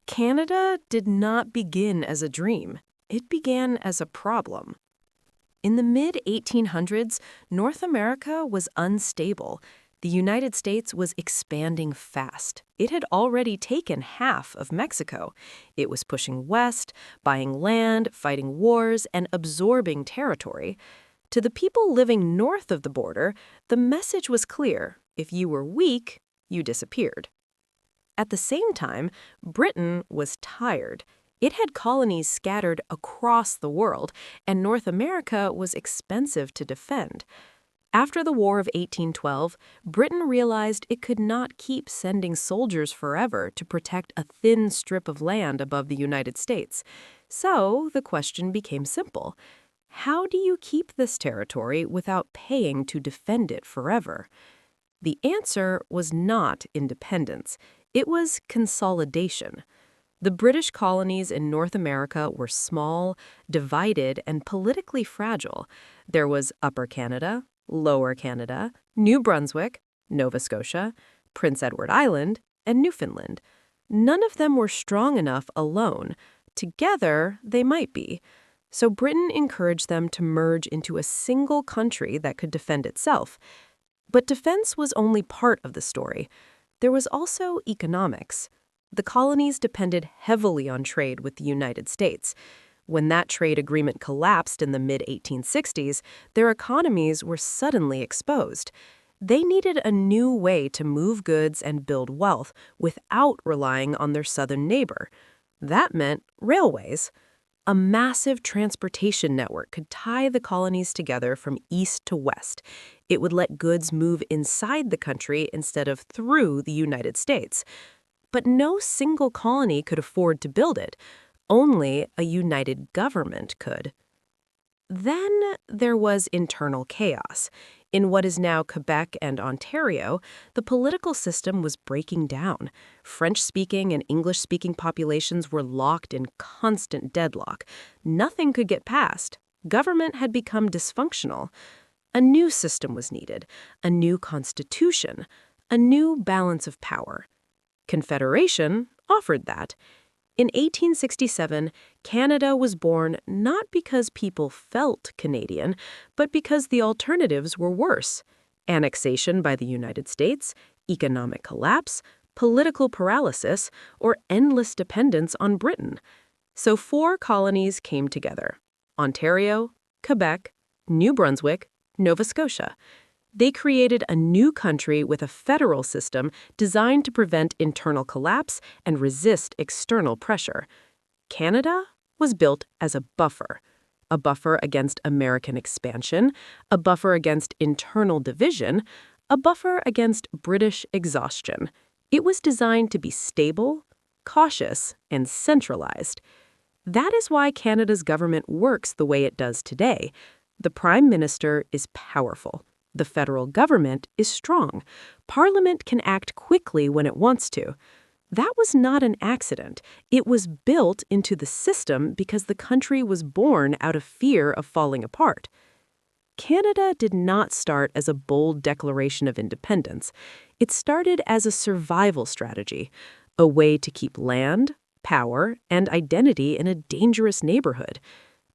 Canada did not begin as a dream. It began as a problem. In the mid-1800s, North America was unstable. The United States was expanding fast. It had already taken half of Mexico. It was pushing west, buying land, fighting wars, and absorbing territory. To the people living north of the border, the message was clear. If you were weak, you disappeared. At the same time, Britain was tired. It had colonies scattered across the world, and North America was expensive to defend. After the War of 1812, Britain realized it could not keep sending soldiers forever to protect a thin strip of land above the United States. So the question became simple. How do you keep this territory without paying to defend it forever? The answer was not independence. It was consolidation. The British colonies in North America were small, divided, and politically fragile. There was Upper Canada, Lower Canada, New Brunswick, Nova Scotia, Prince Edward Island, and Newfoundland. None of them were strong enough alone. Together, they might be. So Britain encouraged them to merge into a single country that could defend itself. But defense was only part of the story. There was also economics. The colonies depended heavily on trade with the United States. When that trade agreement collapsed in the mid-1860s, their economies were suddenly exposed. They needed a new way to move goods and build wealth without relying on their southern neighbor. That meant railways. A massive transportation network could tie the colonies together from east to west. It would let goods move inside the country instead of through the United States. But no single colony could afford to build it. Only a united government could. Then there was internal chaos. In what is now Quebec and Ontario, the political system was breaking down. French-speaking and English-speaking populations were locked in constant deadlock. Nothing could get passed. Government had become dysfunctional. A new system was needed, a new constitution, a new balance of power. Confederation offered that. In 1867, Canada was born not because people felt Canadian, but because the alternatives were worse. Annexation by the United States, economic collapse, political paralysis, or endless dependence on Britain. So 4 colonies came together: Ontario, Quebec, New Brunswick, Nova Scotia. They created a new country with a federal system designed to prevent internal collapse and resist external pressure. Canada was built as a buffer against American expansion, a buffer against internal division, a buffer against British exhaustion. It was designed to be stable, cautious, and centralized. That is why Canada's government works the way it does today. The Prime Minister is powerful. The federal government is strong. Parliament can act quickly when it wants to. That was not an accident. It was built into the system because the country was born out of fear of falling apart. Canada did not start as a bold declaration of independence. It started as a survival strategy, a way to keep land, power, and identity in a dangerous neighborhood.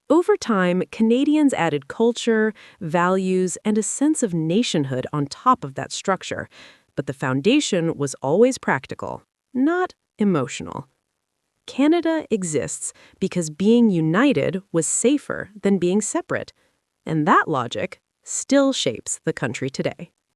Over time, Canadians added culture, values, and a sense of nationhood on top of that structure. But the foundation was always practical, not emotional. Canada exists because being united was safer than being separate. And that logic still shapes the country today.